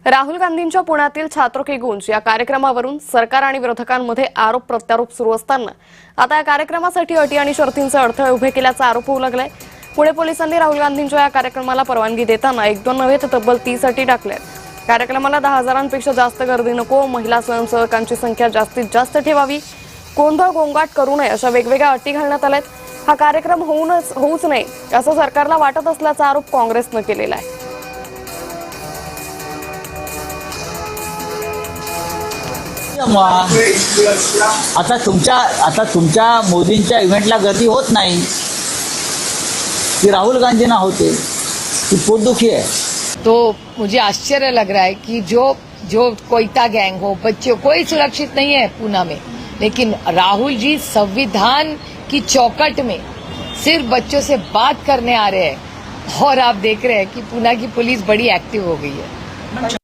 राहुल गांधींच्या पुण्यातील छात्रों की गूंज या कार्यक्रमावरून सरकार आणि विरोधकांमध्ये आरोप प्रत्यारोप सुरू असताना आता या कार्यक्रमासाठी अटी आणि शर्तींचे अडथळे उभे केल्याचा आरोप होऊ लागलाय। पुणे पोलिसांनी राहुल गांधींच्या या कार्यक्रमाला परवानगी देताना 1-2 नव्हे तर तब्बल 30 अटी टाकल्यात। कार्यक्रमाला 10,000पेक्षा जास्त गर्दी नको, महिला स्वयंसेवकांची संख्या जास्तीत जास्त ठेवावी, गोंधळ गोंगाट करू नये अशा वेगवेगळ्या अटी घालण्यात आल्यात। हा कार्यक्रम होऊच नये असं सरकारला वाटत असल्याचा आरोप काँग्रेसनं केलेला आहे। आता तुमच्या मोदींच्या इव्हेंटला गर्दी होत नाही, कि राहुल गांधी ना होते, कि पोटदुखी है। तो मुझे आश्चर्य लग रहा है कि जो कोयता गैंग हो, बच्चे कोई सुरक्षित नहीं है पूना में, लेकिन राहुल जी संविधान की चौखट में सिर्फ बच्चों से बात करने आ रहे हैं और आप देख रहे हैं कि पूना की पुलिस बड़ी एक्टिव हो गई है।